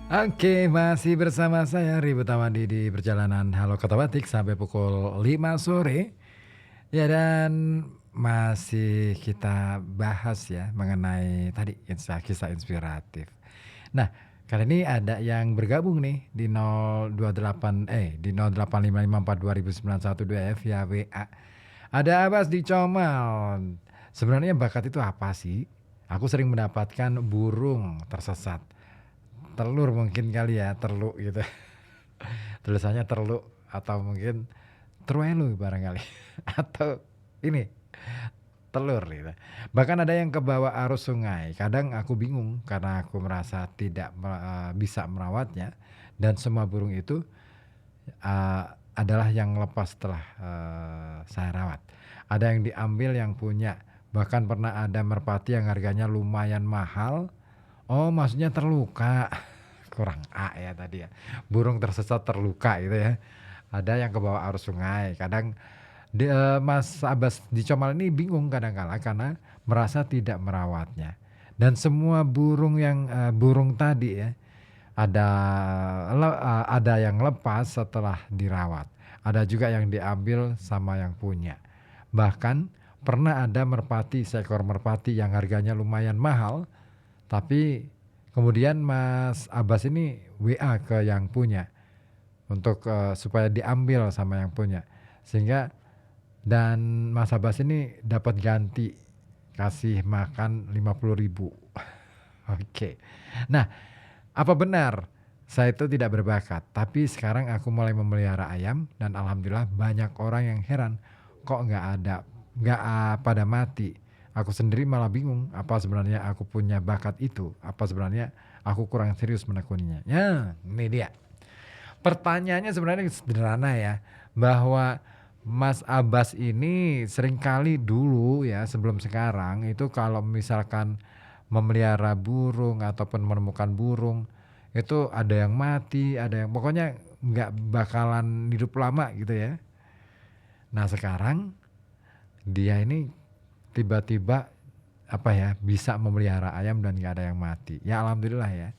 Oke, masih bersama saya Ribu Tawandi di perjalanan Halo Kota Batik sampai pukul 5 sore. Ya dan masih kita bahas ya mengenai tadi kisah inspiratif. Nah, kali ini ada yang bergabung nih di 028 di 0855420912 ya via WA. Ada Abbas di Comal. Sebenarnya bakat itu apa sih? Aku sering mendapatkan burung tersesat. Telur mungkin kali ya, terlu gitu. Tulisannya terlu atau mungkin truelu barangkali atau ini telur gitu. Bahkan ada yang kebawa arus sungai. Kadang aku bingung karena aku merasa tidak bisa merawatnya dan semua burung itu eee, adalah yang lepas setelah, saya rawat. Ada yang diambil yang punya, bahkan pernah ada merpati yang harganya lumayan mahal. Oh, maksudnya terluka. Kurang A ya tadi ya. Burung tersesat terluka gitu ya. Ada yang kebawa arus sungai, kadang Mas Abbas di Comal ini bingung kadang kala karena merasa tidak merawatnya. Dan semua burung yang, burung tadi ya, ada ada yang lepas setelah dirawat, ada juga yang diambil sama yang punya. Bahkan pernah ada merpati, seekor merpati yang harganya lumayan mahal, tapi kemudian Mas Abbas ini WA ke yang punya untuk, supaya diambil sama yang punya. Sehingga dan Mas Abbas ini dapat ganti, kasih makan 50.000. Oke. Nah, apa benar saya itu tidak berbakat, tapi sekarang aku mulai memelihara ayam dan alhamdulillah banyak orang yang heran, kok pada mati. Aku sendiri malah bingung, apa sebenarnya aku punya bakat itu? Apa sebenarnya aku kurang serius menekuninya? Ya, ini dia. Pertanyaannya sebenarnya sederhana ya, bahwa Mas Abbas ini seringkali dulu ya, sebelum sekarang itu kalau misalkan memelihara burung ataupun menemukan burung, itu ada yang mati, ada yang pokoknya nggak bakalan hidup lama gitu ya. Nah sekarang dia ini tiba-tiba apa ya, bisa memelihara ayam dan nggak ada yang mati. Ya alhamdulillah ya.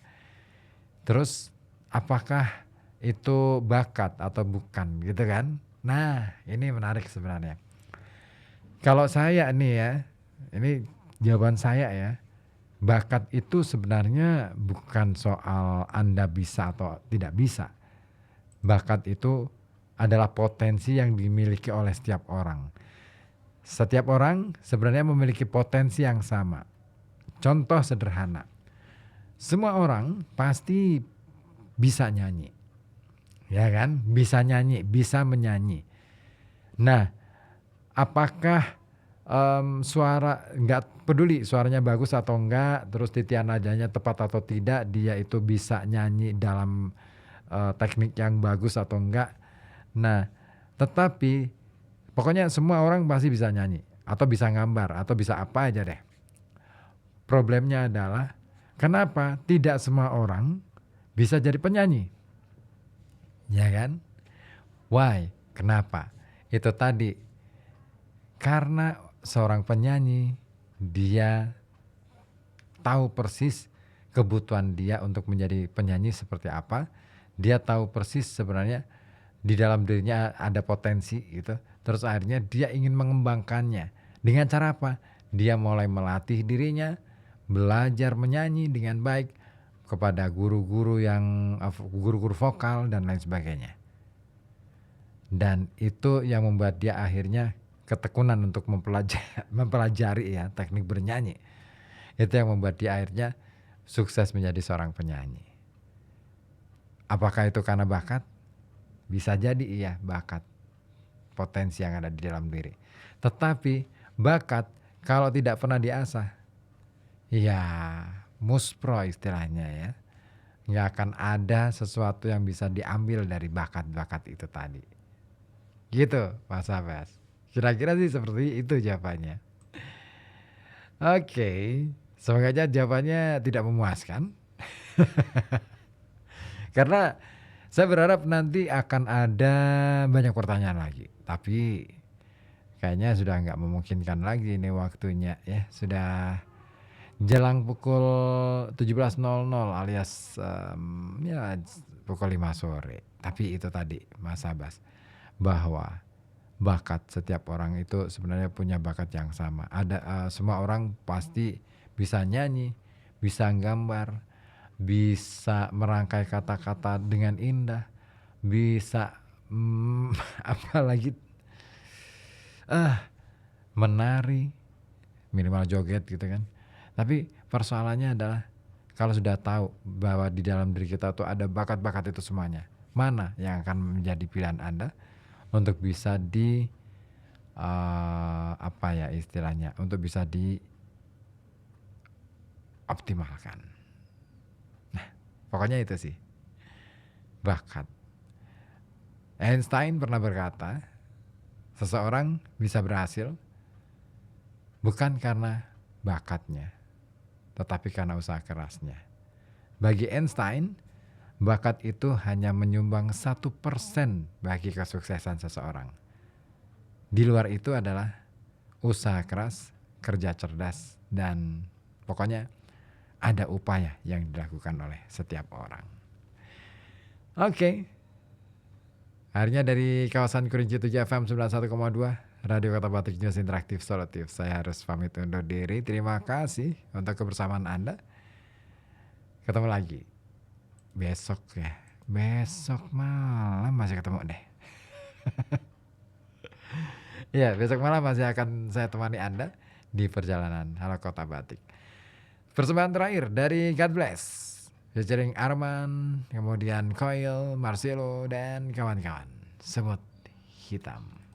Terus apakah itu bakat atau bukan gitu kan? Nah, ini menarik sebenarnya. Kalau saya nih ya, ini jawaban saya ya, bakat itu sebenarnya bukan soal Anda bisa atau tidak bisa. Bakat itu adalah potensi yang dimiliki oleh setiap orang. Setiap orang sebenarnya memiliki potensi yang sama. Contoh sederhana, semua orang pasti bisa nyanyi. Ya kan? Bisa nyanyi, bisa menyanyi. Nah, apakah, suara nggak peduli suaranya bagus atau enggak, terus titian nadanya tepat atau tidak, dia itu bisa nyanyi dalam, teknik yang bagus atau enggak. Nah, tetapi pokoknya semua orang pasti bisa nyanyi, atau bisa gambar, atau bisa apa aja deh. Problemnya adalah, kenapa tidak semua orang bisa jadi penyanyi? Ya kan? Why? Kenapa? Itu tadi, karena seorang penyanyi, dia tahu persis kebutuhan dia untuk menjadi penyanyi seperti apa. Dia tahu persis sebenarnya di dalam dirinya ada potensi gitu. Terus akhirnya dia ingin mengembangkannya. Dengan cara apa? Dia mulai melatih dirinya, belajar menyanyi dengan baik kepada guru-guru vokal dan lain sebagainya. Dan itu yang membuat dia akhirnya ketekunan untuk mempelajari ya teknik bernyanyi. Itu yang membuat dia akhirnya sukses menjadi seorang penyanyi. Apakah itu karena bakat? Bisa jadi iya, bakat. Potensi yang ada di dalam diri. Tetapi bakat kalau tidak pernah diasah, ya muspro istilahnya ya. Nggak akan ada sesuatu yang bisa diambil dari bakat-bakat itu tadi. Gitu Mas Abbas. Kira-kira sih seperti itu jawabannya. Oke, semoga aja jawabannya tidak memuaskan. Karena saya berharap nanti akan ada banyak pertanyaan lagi. Tapi kayaknya sudah nggak memungkinkan lagi nih waktunya ya. Sudah jelang pukul 17.00 alias, ya pukul 5 sore. Tapi itu tadi Mas Abbas, bahwa bakat setiap orang itu sebenarnya punya bakat yang sama. Semua orang pasti bisa nyanyi, bisa gambar, bisa merangkai kata-kata dengan indah, bisa, apalagi, menari, minimal joget gitu kan. Tapi persoalannya adalah kalau sudah tahu bahwa di dalam diri kita tuh ada bakat-bakat itu semuanya, mana yang akan menjadi pilihan Anda untuk bisa apa ya istilahnya, untuk bisa dioptimalkan. Nah, pokoknya itu sih, bakat. Einstein pernah berkata, seseorang bisa berhasil bukan karena bakatnya, tetapi karena usaha kerasnya. Bagi Einstein, bakat itu hanya menyumbang 1% bagi kesuksesan seseorang. Di luar itu adalah usaha keras, kerja cerdas, dan pokoknya ada upaya yang dilakukan oleh setiap orang. Oke. Akhirnya dari kawasan Kerinci 7 FM 91,2 Radio Kota Batik News Interaktif Solutif, saya harus pamit undur diri. Terima kasih untuk kebersamaan Anda. Ketemu lagi besok ya. Besok malam masih ketemu deh. Ya, besok malam masih akan saya temani Anda di perjalanan Halo Kota Batik. Persembahan terakhir dari God Bless, featuring Arman, kemudian Coil, Marcelo, dan kawan-kawan. Semut Hitam.